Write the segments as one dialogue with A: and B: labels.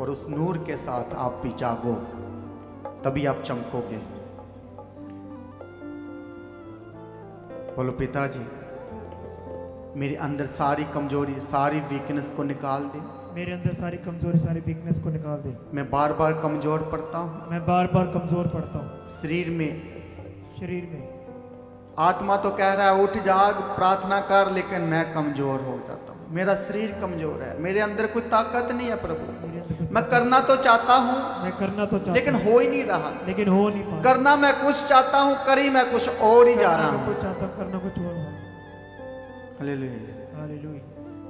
A: और उस नूर के साथ आप भी जागो, तभी आप चमकोगे। बोलो पिताजी, मेरे अंदर सारी कमजोरी, सारी वीकनेस को निकाल दे।
B: मेरे अंदर सारी कमजोरी, सारी वीकनेस को निकाल दे।
A: मैं बार बार कमजोर पड़ता हूँ,
B: मैं बार बार कमजोर पड़ता हूँ
A: शरीर में।
B: शरीर में।
A: आत्मा तो कह रहा है उठ जाग प्रार्थना कर, लेकिन मैं कमजोर हो जाता हूँ। मेरा शरीर कमजोर है, मेरे अंदर कोई ताकत नहीं है प्रभु। मैं करना तो चाहता हूँ,
B: मैं करना तो चाहता
A: लेकिन हो ही नहीं रहा।
B: लेकिन हो नहीं पा
A: करना मैं कुछ चाहता हूँ, करी मैं कुछ और ही जा रहा हूँ।
B: कुछ चाहता हूँ, करना कुछ और है।
A: हालेलुया।
B: हालेलुया।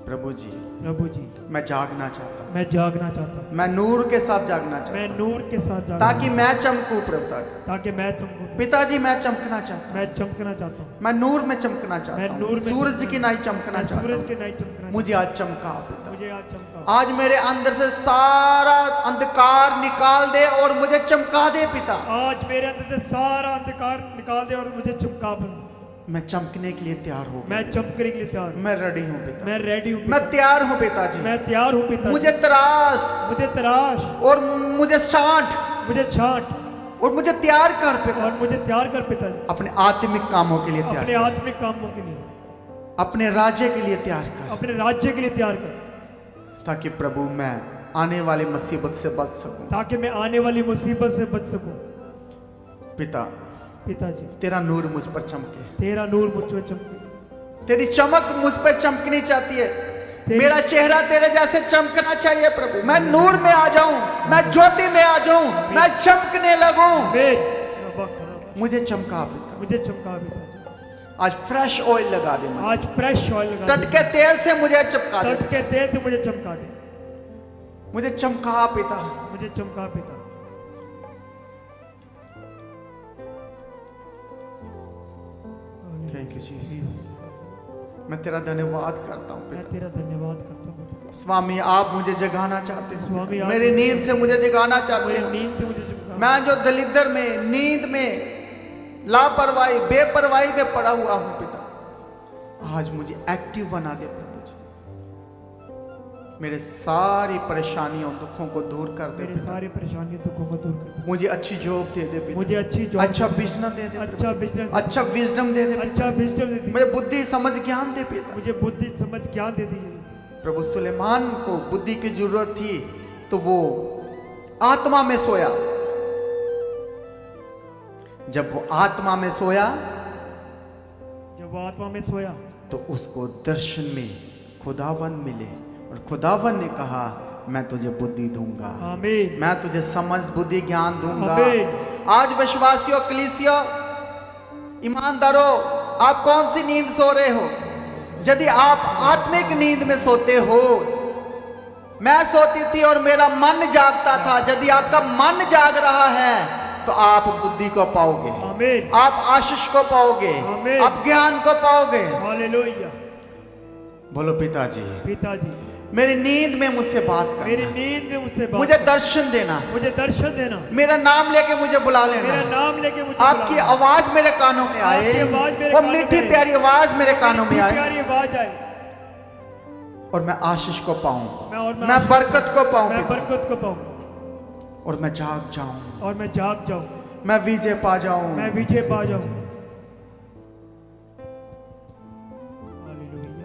A: प्रभु जी,
B: प्रभु जी,
A: मैं जागना चाहता हूँ,
B: मैं जागना चाहता हूँ।
A: मैं नूर के साथ जागना चाहता
B: मैं
A: हूँ,
B: नूर के साथ जागना,
A: ताकि मैं चमकूं प्रभु।
B: ताकि मैं चमकूं।
A: पिताजी मैं चमकना चाहता हूँ,
B: मैं चमकना चाहता हूँ।
A: मैं नूर में चमकना चाहता
B: मैं
A: हूँ,
B: नूर में
A: सूरज की नहीं चमकना चाहता
B: सूरज
A: हूँ।
B: के नहीं चमकना।
A: मुझे आज चमका पिता,
B: मुझे आज चमका।
A: आज मेरे अंदर से सारा अंधकार निकाल दे और मुझे चमका दे पिता।
B: आज मेरे अंदर से सारा अंधकार निकाल दे और मुझे चमका बन।
A: मैं चमकने के लिए तैयार हो गया,
B: मैं चमकने के लिए तैयार हूँ।
A: मैं रेडी हूँ पिता,
B: मैं रेडी हूँ।
A: मैं तैयार हूँ पिताजी।
B: मैं तैयार हूँ पिता।
A: मुझे तराश,
B: मुझे तराश
A: और मुझे साठ,
B: मुझे छांट
A: और मुझे तैयार कर पिता,
B: और मुझे तैयार कर पिता।
A: अपने आत्मिक कामों के लिए
B: अपने
A: तैयार,
B: आत्मिक कामों के लिए,
A: अपने राज्य के लिए तैयार कर,
B: अपने राज्य के लिए तैयार कर,
A: ताकि प्रभु मैं आने वाली मुसीबत से बच सकूं।
B: ताकि मैं आने वाली मुसीबत से बच सकूं।
A: पिता,
B: पिताजी,
A: तेरा नूर मुझ पर चमके,
B: तेरा नूर मुझ पर चमके।
A: तेरी चमक मुझ पर चमकनी चाहती है। मेरा चेहरा तेरे जैसे चमकना चाहिए प्रभु। मैं नूर में आ जाऊं, मैं ज्योति में आ जाऊं, मैं चमकने लगूं। मुझे चमका पिता,
B: मुझे चमका पिता।
A: आज फ्रेश ऑयल लगा दे मुझे,
B: आज फ्रेश ऑयल लगा दे।
A: टटके तेल से मुझे चमका दे,
B: टटके तेल से मुझे चमका दे।
A: मुझे चमका पिता,
B: मुझे चमका पिता।
A: Thank you Jesus. मैं तेरा धन्यवाद करता हूँ
B: मैं
A: पिता।
B: तेरा धन्यवाद करता हूँ।
A: स्वामी आप मुझे जगाना चाहते हो,
B: स्वामी, आप
A: मेरी नींद से मुझे जगाना चाहते
B: मेरी
A: हो।
B: नींद से मुझे चमका।
A: मैं जो दलिद्र में, नींद में, लापरवाही, बेपरवाही में पड़ा हुआ हूं पिता, आज मुझे एक्टिव बना दे प्रभु जी। मेरे सारी परेशानियों, दुखों को दूर कर दे
B: मेरी
A: पिता।
B: सारी परेशानियों, दुखों को दूर कर दे।
A: मुझे अच्छी जॉब दे दे पिता,
B: मुझे अच्छी जॉब,
A: अच्छा बिजनेस दे दे,
B: अच्छा बिजनेस,
A: अच्छा विजडम दे दे,
B: अच्छा विजडम दे दे।
A: मुझे बुद्धि समझ ज्ञान दे पिता।
B: मुझे बुद्धि समझ ज्ञान दे दीजिए
A: प्रभु सुलेमान को बुद्धि की जरूरत थी, तो वो आत्मा में सोया। जब वो आत्मा में सोया,
B: जब वो आत्मा में सोया,
A: तो उसको दर्शन में खुदावन मिले, और खुदावन ने कहा मैं तुझे बुद्धि दूंगा,
B: आमीन,
A: मैं तुझे समझ बुद्धि ज्ञान दूंगा।
B: आमीन।
A: आज विश्वासियों, कलीसियों, ईमानदारों, आप कौन सी नींद सो रहे हो? यदि आप आत्मिक नींद में सोते हो, मैं सोती थी और मेरा मन जागता था, यदि आपका मन जाग रहा है तो आप बुद्धि को पाओगे,
B: आमीन,
A: आप आशीष को पाओगे,
B: आमीन,
A: आप ज्ञान को पाओगे।
B: हालेलुया।
A: बोलो पिताजी,
B: पिताजी,
A: मेरी नींद में मुझसे बात
B: मेरी
A: करना,
B: नींद में मुझसे बात,
A: मुझे दर्शन देना,
B: मुझे दर्शन देना,
A: मेरा नाम लेके मुझे बुला
B: मेरा
A: लेना,
B: नाम लेके मुझे
A: आपकी
B: बुलाना।
A: आवाज मेरे कानों में आए,
B: आपकी आवाज मेरे
A: वो
B: कानों में
A: मीठी
B: आए।
A: प्यारी आवाज मेरे कानों में आए,
B: प्यारी आवाज आए,
A: और मैं आशीष को पाऊं,
B: मैं
A: मैं बरकत को पाऊं
B: मैं
A: पिता,
B: बरकत को पाऊं,
A: और मैं जाग जाऊं,
B: और मैं जाग जाऊं,
A: मैं विजय पा जाऊं।
B: मैं विजय पा जाऊं। हालेलुया।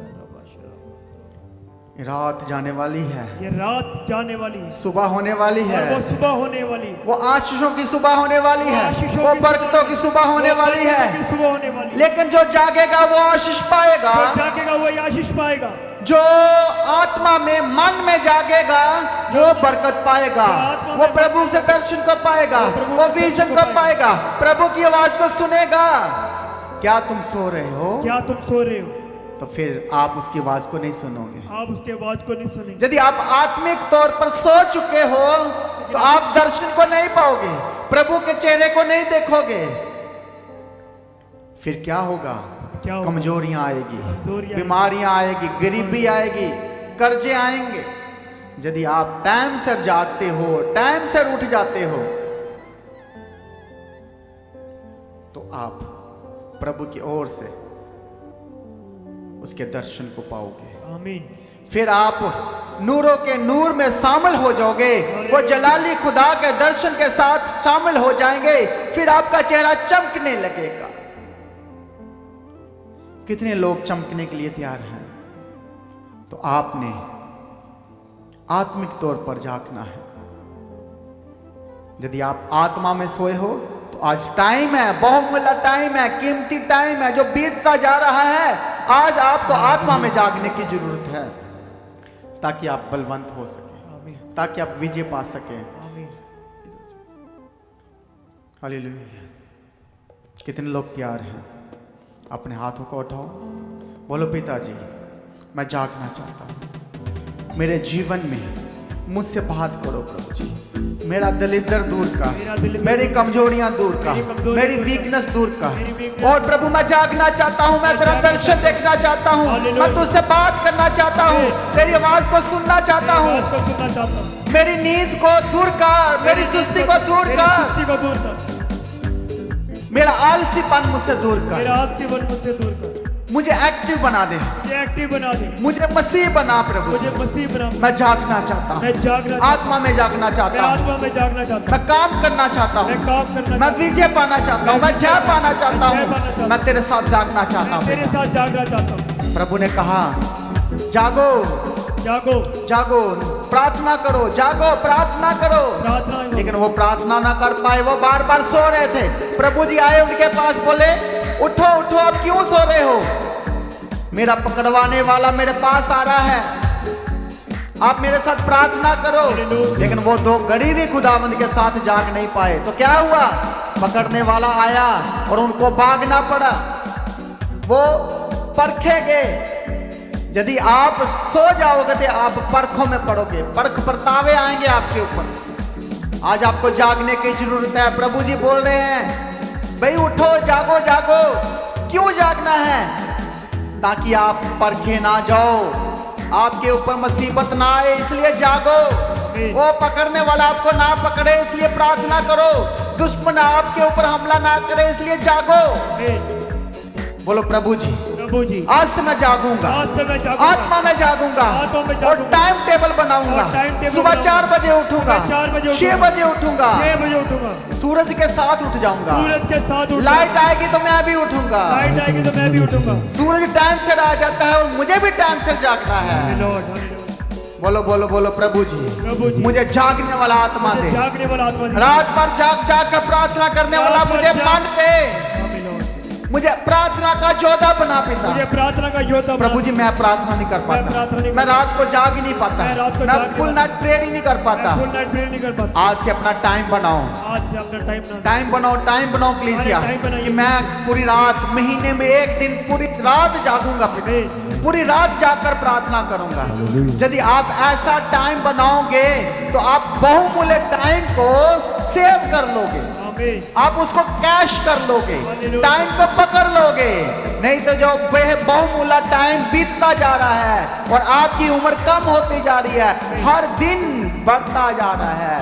A: रात जाने वाली है,
B: ये रात जाने वाली है,
A: सुबह होने वाली
B: और
A: है,
B: वो सुबह होने वाली है,
A: वो आशीषों की सुबह होने वाली है,
B: आशीषों
A: वो
B: की
A: बरकतों की सुबह होने
B: वो
A: वाली
B: बरकतों
A: है।
B: की सुबह होने वाली है।
A: लेकिन जो जागेगा वो आशीष पाएगा,
B: जो जागेगा वही आशीष पाएगा,
A: जो आत्मा में, मन में जागेगा वो बरकत पाएगा, वो प्रभु से दर्शन को पाएगा, वो विजन को पाएगा, प्रभु की आवाज को सुनेगा। क्या तुम सो रहे हो?
B: क्या तुम सो रहे हो?
A: तो फिर आप उसकी आवाज को नहीं सुनोगे।
B: आप उसके आवाज को नहीं सुनेंगे।
A: यदि आप आत्मिक तौर पर सो चुके हो तो आप दर्शन को नहीं पाओगे, प्रभु के चेहरे को नहीं देखोगे। फिर क्या होगा?
B: क्या होगा?
A: कमजोरियां आएगी,
B: कमजोरियां
A: बीमारियां आएगी, गरीबी आएगी, कर्जे आएंगे। यदि आप टाइम से जागते हो, टाइम से उठ जाते हो, तो आप प्रभु की ओर से उसके दर्शन को पाओगे।
B: आमीन।
A: फिर आप नूरों के नूर में शामिल हो जाओगे, वो जलाली खुदा के दर्शन के साथ शामिल हो जाएंगे, फिर आपका चेहरा चमकने लगेगा। कितने लोग चमकने के लिए तैयार हैं? तो आपने आत्मिक तौर पर जागना है। यदि आप आत्मा में सोए हो तो आज टाइम है, बहुमूल्य टाइम है, कीमती टाइम है जो बीतता जा रहा है। आज आपको आत्मा में जागने की जरूरत है ताकि आप बलवंत हो सके, ताकि आप विजय पा सके। हालेलुया। कितने लोग तैयार हैं? अपने हाथों को उठाओ, बोलो पिताजी मैं जागना चाहता हूं, मेरे जीवन में मुझसे बात करो प्रभु जी। मेरा दलिद्र दूर का, मेरी कमजोरियां दूर का, मेरी वीकनेस दूर का। और प्रभु मैं जागना चाहता हूं, मैं तेरा दर्शन देखना चाहता हूं, मैं तुझसे बात करना चाहता हूं, तेरी आवाज को सुनना चाहता हूं। मेरी नींद को दूर कर, मेरी सुस्ती को दूर कर, मेरा आलसीपन मुझसे दूर कर, मुझे एक्टिव बना दे, मुझे मसीह बना प्रभु। मैं जागना चाहता हूँ, आत्मा में जागना चाहता हूँ, मैं काम करना चाहता हूँ, मैं विजय पाना चाहता हूँ, मैं जय पाना चाहता हूँ, मैं तेरे साथ जागना चाहता हूँ। प्रभु ने कहा जागो जागो जागो, प्रार्थना करो, जागो प्रार्थना करो। लेकिन वो प्रार्थना ना कर पाए, वो बार बार सो रहे थे। प्रभु जी आए उनके पास, बोले उठो उठो, आप क्यों सो रहे हो? मेरा पकड़वाने वाला मेरे पास आ रहा है, आप मेरे साथ प्रार्थना करो। लेकिन वो दो गरीबी खुदावंद के साथ जाग नहीं पाए। तो क्या हुआ? पकड़ने वाला आया और उनको भागना पड़ा। वो परखे गए। यदि आप सो जाओगे तो आप परखों में पड़ोगे, परख परतावे आएंगे आपके ऊपर। आज आपको जागने की जरूरत है। प्रभु जी बोल रहे हैं भाई उठो, जागो जागो। क्यों जागना है? ताकि आप परखे ना जाओ, आपके ऊपर मुसीबत ना आए, इसलिए जागो। वो पकड़ने वाला आपको ना पकड़े, इसलिए प्रार्थना करो। दुश्मन आपके ऊपर हमला ना करे, इसलिए जागो। बोलो प्रभु जी आज से मैं जागूंगा, आत्मा में जागूंगा और टाइम टेबल बनाऊंगा। सुबह 4 बजे उठूंगा, 6 बजे उठूंगा, सूरज के साथ उठ जाऊंगा। लाइट आएगी तो मैं भी उठूंगा। सूरज टाइम से आ जाता है और मुझे भी टाइम से जागना है। बोलो बोलो बोलो प्रभु जी मुझे जागने वाला आत्मा दे। रात भर जाग जाग कर प्रार्थना करने वाला मुझे मन दे। मुझे प्रार्थना का योद्धा बना पिता।
B: मुझे प्रार्थना का योद्धा
A: प्रभु जी मैं प्रार्थना नहीं कर पाता, मैं रात को जाग ही नहीं पाता, मैं फुल नाइट प्रेयर ही नहीं कर पाता। आज से अपना टाइम बनाओ, टाइम बनाओ कलीसिया कि मैं पूरी रात, महीने में एक दिन पूरी रात जागूंगा, पूरी रात जाकर प्रार्थना करूंगा। यदि आप ऐसा टाइम बनाओगे तो आप बहुमूल्य टाइम को सेव कर लोगे, आप उसको कैश कर लोगे, टाइम को पकड़ लोगे। नहीं तो जो बहुमूल्य टाइम बीतता जा रहा है और आपकी उम्र कम होती जा रही है, हर दिन बढ़ता जा रहा है,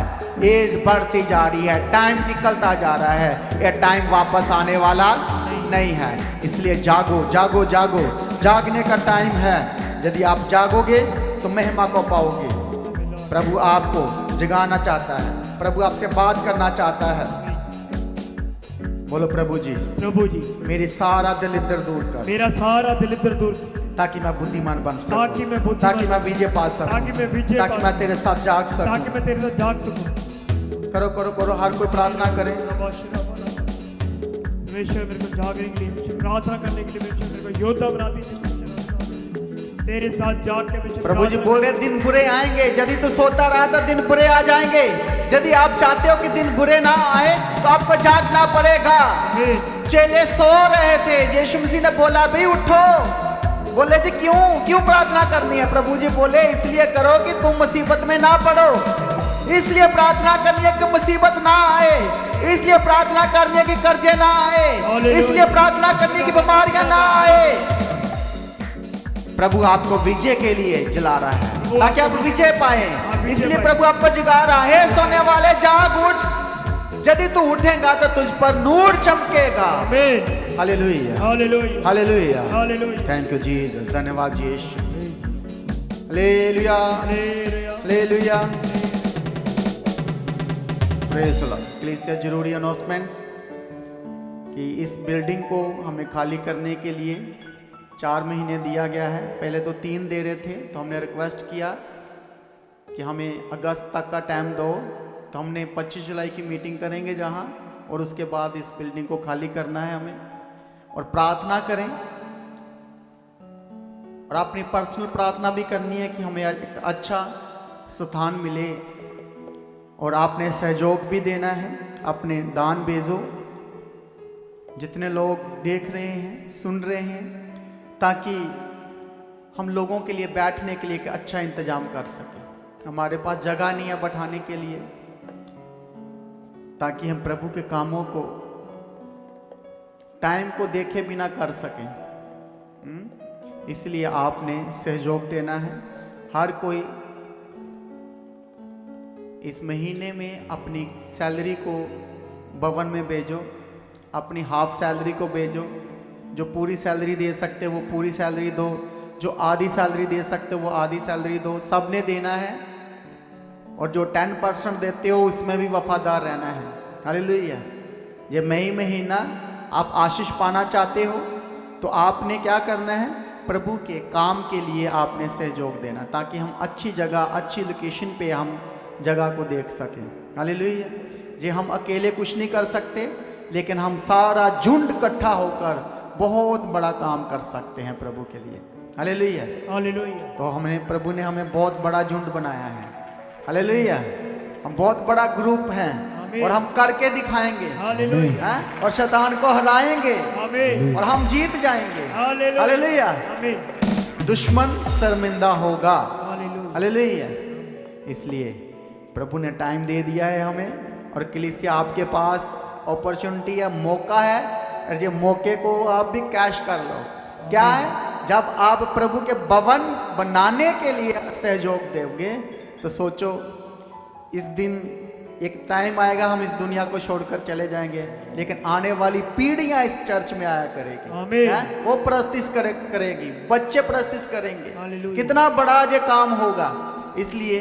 A: एज बढ़ती जा रही है, टाइम निकलता जा रहा है, यह टाइम वापस आने वाला नहीं है। इसलिए जागो जागो जागो, जागने का टाइम है। यदि आप जागोगे तो महिमा को पाओगे। प्रभु आपको जगाना चाहता है, प्रभु आपसे बात करना चाहता है। बोलो प्रभु जी मेरी सारा दलिद्र दूर कर,
B: मेरा सारा दलिद्र दूर,
A: ताकि मैं बुद्धिमान बन सकूं,
B: ताकि मैं
A: विजय पा सकूं, ताकि मैं तेरे साथ जाग सकूं। करो करो करो, हर कोई प्रार्थना करे।
B: मेरे को जागने के लिए, प्रार्थना करने के लिए मेरे को योद्धा बना दीजिए। तेरे साथ जाग के
A: प्रभु जी बोल रहे दिन बुरे आएंगे। यदि तो सोता रहा तो दिन बुरे आ जाएंगे। यदि आप चाहते हो कि दिन बुरे ना आए तो आपको जागना पड़ेगा। चेले सो रहे थे, यीशु मसीह ने बोला भाई उठो। बोले जी क्यों प्रार्थना करनी है? प्रभु जी बोले इसलिए करो कि तुम मुसीबत में ना पड़ो, इसलिए प्रार्थना करनी है कि मुसीबत ना आए, इसलिए प्रार्थना करनी है कि कर्जे ना आए, इसलिए प्रार्थना करनी की बीमारियां ना आए। प्रभु आपको विजय के लिए जला रहा है ताकि आप विजय पाए, इसलिए प्रभु आपको जगा रहा है। सोने वाले जाग उठ, यदि तू उठेगा तो तुझ पर नूर चमकेगा। Hallelujah hallelujah hallelujah. Thank you Jesus, धन्यवाद यीशु। Hallelujah,
B: hallelujah.
A: Hallelujah. Praise the lord. कलीसिया जरूरी अनाउंसमेंट कि इस बिल्डिंग को हमें खाली करने के लिए 4 महीने दिया गया है। पहले तो 3 दे रहे थे, तो हमने रिक्वेस्ट किया कि हमें अगस्त तक का टाइम दो। तो हमने 25 जुलाई की मीटिंग करेंगे जहां, और उसके बाद इस बिल्डिंग को खाली करना है हमें। और प्रार्थना करें, और अपनी पर्सनल प्रार्थना भी करनी है कि हमें एक अच्छा स्थान मिले। और आपने सहयोग भी देना है, अपने दान भेजो, जितने लोग देख रहे हैं, सुन रहे हैं, ताकि हम लोगों के लिए बैठने के लिए एक अच्छा इंतजाम कर सकें। हमारे पास जगह नहीं है बैठाने के लिए, ताकि हम प्रभु के कामों को टाइम को देखे बिना कर सकें। इसलिए आपने सहयोग देना है। हर कोई इस महीने में अपनी सैलरी को भवन में भेजो, अपनी हाफ सैलरी को भेजो। जो पूरी सैलरी दे सकते वो पूरी सैलरी दो, जो आधी सैलरी दे सकते वो आधी सैलरी दो। सब ने देना है, और जो 10% देते हो उसमें भी वफादार रहना है। हालेलुया। ये मई महीना आप आशीष पाना चाहते हो तो आपने क्या करना है, प्रभु के काम के लिए आपने सहयोग देना, ताकि हम अच्छी जगह, अच्छी लोकेशन पे हम जगह को देख सकें। हालेलुया। जे हम अकेले कुछ नहीं कर सकते, लेकिन हम सारा झुंड इकट्ठा होकर बहुत बड़ा काम कर सकते हैं प्रभु के लिए। Hallelujah,
B: hallelujah.
A: तो हमने, प्रभु ने हमें बहुत बड़ा झुंड बनाया है। हालेलुया। हम बहुत बड़ा ग्रुप हैं, और हम करके दिखाएंगे।
B: हालेलुया।
A: और शैतान को हराएंगे,
B: आमीन।
A: और हम जीत जाएंगे।
B: हालेलुया।
A: हालेलुया।
B: आमीन।
A: दुश्मन शर्मिंदा होगा।
B: हालेलुया।
A: हालेलुया। इसलिए प्रभु ने टाइम दे दिया है हमें, और कलीसिया आपके पास अपॉर्चुनिटी है, मौका है, और ये मौके को आप भी कैश कर लो। क्या है, जब आप प्रभु के भवन बनाने के लिए सहयोग दोगे, तो सोचो इस दिन एक टाइम आएगा हम इस दुनिया को छोड़कर चले जाएंगे, लेकिन आने वाली पीढ़ियां इस चर्च में आया करेगी।
B: आमीन।
A: वो प्रस्तिश करेगी, बच्चे प्रस्तिश करेंगे।
B: हालेलुया।
A: कितना बड़ा ये काम होगा। इसलिए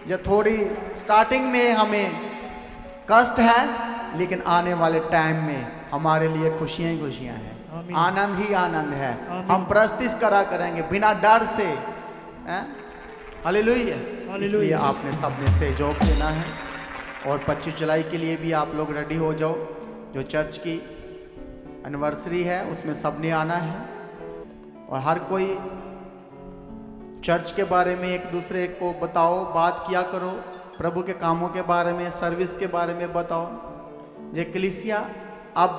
A: जो थोड़ी स्टार्टिंग में हमें कष्ट है, लेकिन आने वाले टाइम में हमारे लिए खुशियां ही खुशियां हैं,
B: आमीन।
A: आनंद ही आनंद है।
B: आमीन।
A: हम प्रस्तिश करा करेंगे बिना डर से। हालेलुया।
B: हालेलुया।
A: इसलिए आपने सबने सहयोग देना है, और 25 जुलाई के लिए भी आप लोग रेडी हो जाओ। जो चर्च की एनिवर्सरी है उसमें सबने आना है, और हर कोई चर्च के बारे में एक दूसरे को बताओ, बात किया करो, प्रभु के कामों के बारे में, सर्विस के बारे में बताओ। ये कलीसिया अब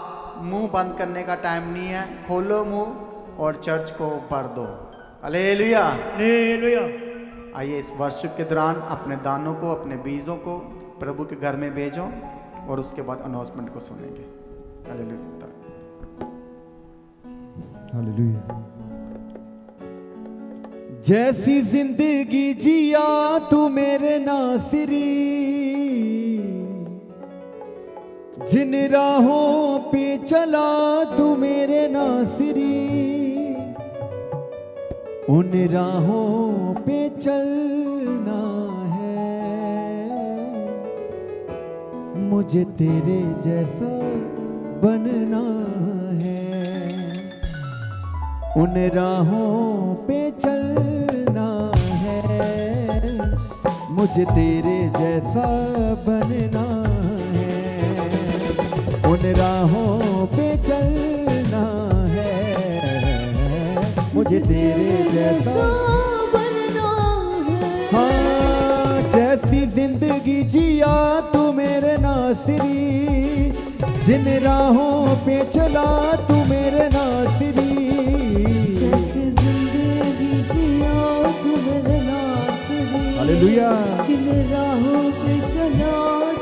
A: मुंह बंद करने का टाइम नहीं है, खोलो मुंह और चर्च को भर दो। हालेलुया।
B: हालेलुया।
A: आइए इस वर्शिप के दौरान अपने दानों को, अपने बीजों को प्रभु के घर में भेजो, और उसके बाद अनाउंसमेंट को सुनेंगे। हालेलुया।
C: हालेलुया। जैसी जिंदगी जिया तू मेरे नासिरी, जिन राहों पे चला तू मेरे नासिरी, उन राहों पे चलना है, मुझे तेरे जैसा बनना है। उन राहों पे चलना है, मुझे तेरे जैसा बनना है। उन राहों पे चलना है, मुझे तेरे जैसा
D: बनना है।
C: हाँ, जैसी जिंदगी जिया तू मेरे नासिरी, जिन राहों पे चला तू मेरे नासिरी,
D: जैसे जिंदगी जिया तू मेरे नासिरी,
C: हालेलुया।
D: जिन राहों पे चला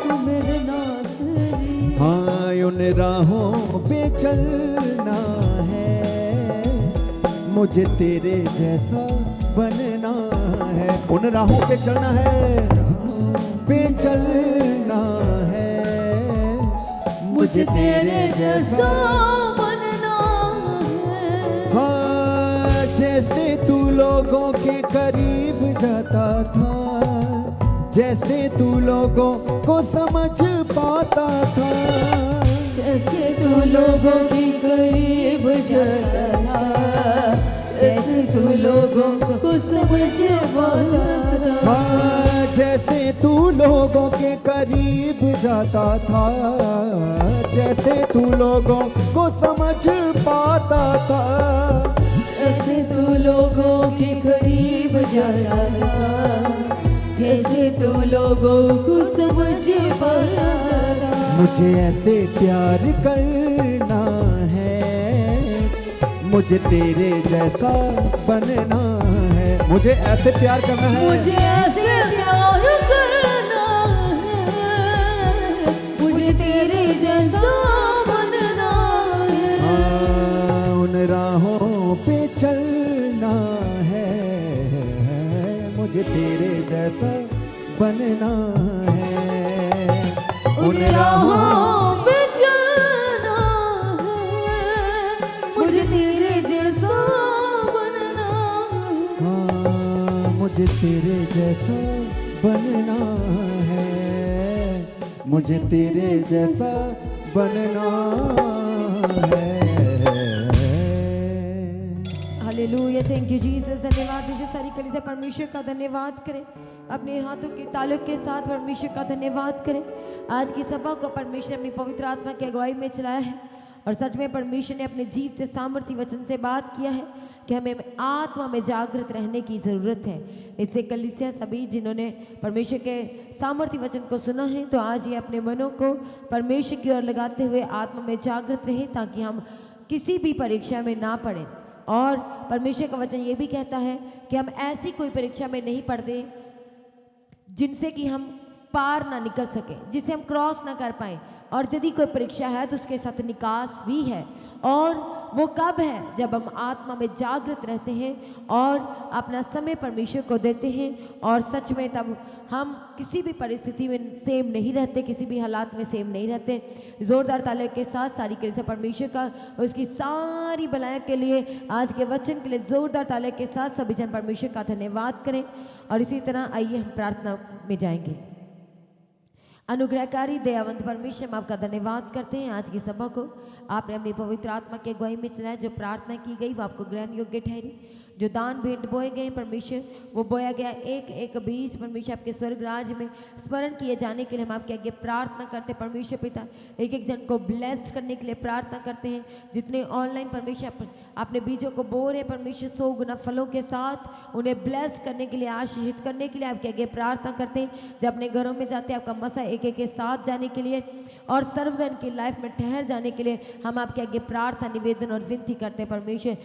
D: तू मेरे नासिरी,
C: हाँ, उन राहों पे चलना है, मुझे तेरे जैसा बनना है। उन राहों पे चलना है, पे चलना है,
D: मुझे तेरे जैसा बनना है।
C: हाँ, जैसे तू लोगों के करीब जैसे तू लोगों को समझ पाता था,
D: जैसे तू लोगों के करीब जाता था, जैसे तू लोगों को समझ पाता था।
C: हाँ, जैसे तू लोगों के करीब जाता था, जैसे तू लोगों को समझ पाता था,
D: जैसे तू लोगों के करीब जाता था, जैसे तू लोगों को समझ पाता था।
C: मुझे ऐसे प्यार करना है, मुझे तेरे जैसा बनना है। मुझे ऐसे प्यार करना है,
D: मुझे ऐसे प्यार करना है, मुझे तेरे जैसा बनना है।
C: हाँ, उन राहों पे चलना है, मुझे तेरे जैसा बनना है।
D: उन राहों पे चलना है, मुझे तेरे जैसा बनना है।
C: हाँ, मुझे तेरे जैसा बनना है, मुझे तेरे जैसा बनना है।
E: Hallelujah, thank you Jesus. धन्यवाद दीजिए सारी कलीसिया परमेश्वर का धन्यवाद करें। अपने हाथों के ताल्लुक के साथ परमेश्वर का धन्यवाद करें। आज की सभा को परमेश्वर ने अपनी पवित्र आत्मा की अगुवाई में चलाया है और सच में परमेश्वर ने अपने जीव से सामर्थ्य वचन से बात किया है कि हमें आत्मा में जागृत रहने की ज़रूरत है। इससे कलीसिया सभी जिन्होंने परमेश्वर के सामर्थ्य वचन को सुना है, तो आज ये अपने मनों को परमेश्वर की ओर लगाते हुए आत्मा में जागृत रहे, ताकि हम किसी भी परीक्षा में ना पड़ें। और परमेश्वर का वचन ये भी कहता है कि हम ऐसी कोई परीक्षा में नहीं पड़ते जिनसे कि हम पार ना निकल सके, जिसे हम क्रॉस ना कर पाए। और यदि कोई परीक्षा है तो उसके साथ निकास भी है। और वो कब है? जब हम आत्मा में जागृत रहते हैं और अपना समय परमेश्वर को देते हैं। और सच में तब हम किसी भी परिस्थिति में सेम नहीं रहते, किसी भी हालात में सेम नहीं रहते। जोरदार तालियों के साथ सारी कलीसिया परमेश्वर का उसकी सारी भलाई के लिए, आज के वचन के लिए जोरदार तालियों के साथ सभी जन परमेश्वर का धन्यवाद करें। और इसी तरह आइए हम प्रार्थना में जाएंगे। अनुग्रहकारी दयावंत परमेश्वर, हम आपका धन्यवाद करते हैं आज की सभा को आपने अपनी पवित्र आत्मा की अगुवाई में चलाया। जो प्रार्थना की गई वो आपको ग्रहण योग्य ठहरी। जो दान भेंट बोए गए परमेश्वर, वो बोया गया एक एक बीज परमेश्वर आपके स्वर्ग राज में स्मरण किए जाने के लिए हम आपके आगे प्रार्थना करते हैं। परमेश्वर पिता, एक एक जन को ब्लेस्ड करने के लिए प्रार्थना करते हैं। जितने ऑनलाइन परमेश्वर आपने बीजों को बो रहे परमेश्वर 100 गुना फलों के साथ उन्हें ब्लेस्ड करने के लिए, आशीषित करने के लिए आपके आगे प्रार्थना करते हैं। जब अपने घरों में जाते हैं आपका मसा एक एक के साथ जाने के लिए और सर्वजन की लाइफ में ठहर जाने के लिए हम आपके आगे प्रार्थना, निवेदन और विनती करते हैं। परमेश्वर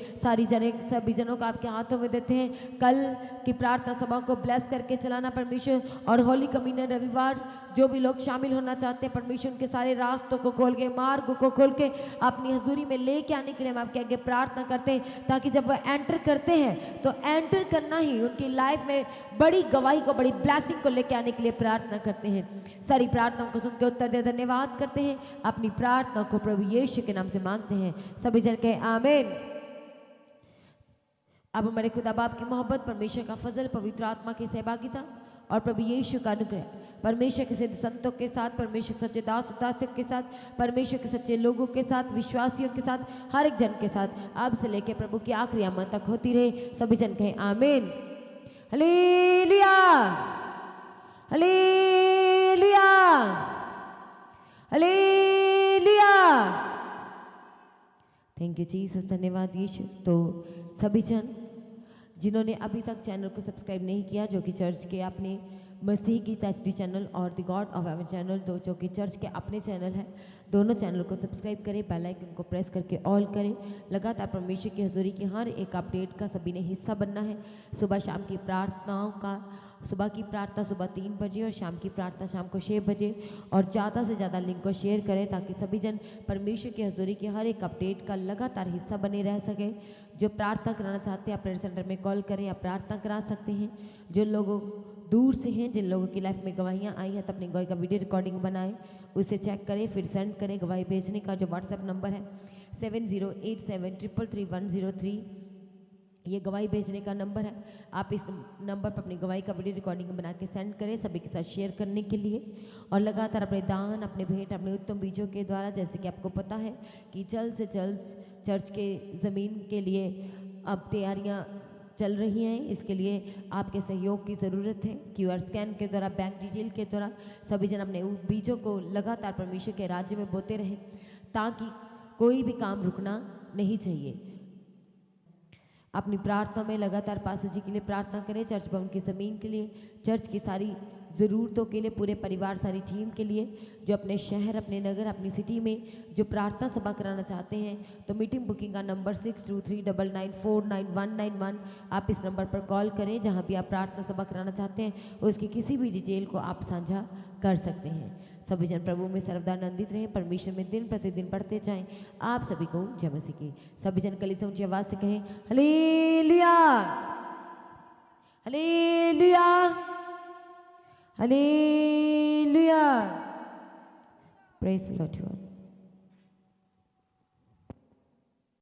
E: सभी जनों को आपके हाथों में देते हैं। कल की प्रार्थना सभा को ब्लेस करके चलाना परमेश्वर, और होली कम्युनियन रविवार जो भी लोग शामिल होना चाहते हैं परमेश्वर, उनके सारे रास्तों को खोल के, मार्ग को खोल के अपनी हजूरी में लेके आने के लिए हम आपके आगे प्रार्थना करते हैं। ताकि जब वह एंटर करते हैं तो एंटर करना ही उनकी लाइफ में बड़ी गवाही को, बड़ी ब्लेसिंग को लेके आने के लिए प्रार्थना करते हैं। सारी प्रार्थनाओं को सुन के उत्तर दे धन्यवाद करते हैं। अपनी प्रार्थना को प्रभु यीशु के नाम से मांगते हैं। सभी जन कहे आमीन। अब हमारे खुदा बाप की मोहब्बत, परमेश्वर का फजल, पवित्र आत्मा की सहभागिता और प्रभु यीशु का अनुग्रह, परमेश्वर के सिद्ध संतों के साथ, परमेश्वर के सच्चे दास दासियों के साथ, परमेश्वर के सच्चे लोगों के साथ, विश्वासियों के साथ, हर एक जन के साथ अब से लेकर प्रभु की आखिरी आमद तक होती रहे। सभी जन कहें आमीन। Hallelujah, hallelujah, hallelujah. Thank you Jesus, धन्यवाद यीशु। तो सभी जन जिन्होंने अभी तक चैनल को सब्सक्राइब नहीं किया, जो कि चर्च के अपने मसीह की एचडी चैनल और the God of haven channel, तो जो कि चर्च के अपने चैनल है, दोनों चैनल को सब्सक्राइब करें, बेल आइकन को प्रेस करके ऑल करें। लगातार परमेश्वर की हजूरी की हर एक अपडेट का सभी ने हिस्सा बनना है। सुबह शाम की प्रार्थनाओं का, सुबह की प्रार्थना सुबह 3 बजे और शाम की प्रार्थना शाम को 6 बजे, और ज़्यादा से ज़्यादा लिंक को शेयर करें ताकि सभी जन परमेश्वर की हजूरी की हर एक अपडेट का लगातार हिस्सा बने रह सके। जो प्रार्थना कराना चाहते हैं आप प्रेयर सेंटर में कॉल करें, आप प्रार्थना करा सकते हैं। जो लोगों दूर से हैं, जिन लोगों की लाइफ में गवाहियाँ आई हैं, तो अपनी गवाही का वीडियो रिकॉर्डिंग बनाएं, उसे चेक करें, फिर सेंड करें। गवाही भेजने का जो व्हाट्सएप नंबर है 7087333103, ये गवाही भेजने का नंबर है। आप इस नंबर पर अपनी गवाही का वीडियो रिकॉर्डिंग बना के सेंड करें सभी के साथ शेयर करने के लिए, और लगातार अपने दान, अपने भेंट, अपने उत्तम बीजों के द्वारा, जैसे कि आपको पता है कि जल्द से जल्द चर्च के ज़मीन के लिए अब तैयारियां चल रही हैं। इसके लिए आपके सहयोग की ज़रूरत है। QR स्कैन के द्वारा, बैंक डिटेल के द्वारा सभी जन अपने बीजों को लगातार परमेश्वर के राज्य में बोते रहें, ताकि कोई भी काम रुकना नहीं चाहिए। अपनी प्रार्थना में लगातार पास्टर जी के लिए प्रार्थना करें, चर्च भवन की ज़मीन के लिए, चर्च की सारी ज़रूरतों के लिए, पूरे परिवार, सारी टीम के लिए, जो अपने शहर, अपने नगर, अपनी सिटी में जो प्रार्थना सभा कराना चाहते हैं, तो मीटिंग बुकिंग का नंबर 6239949191। आप इस नंबर पर कॉल करें। जहां भी आप प्रार्थना सभा कराना चाहते हैं उसकी किसी भी डिटेल को आप साझा कर सकते हैं। सभी जन प्रभु में सर्वदा आनंदित रहें, परमेश्वर में दिन प्रतिदिन बढ़ते जाएं। आप सभी को जय मसीह की। सभी जन कलीसिया ऊंची आवाज से कहें hallelujah, hallelujah, hallelujah. Praise the Lord.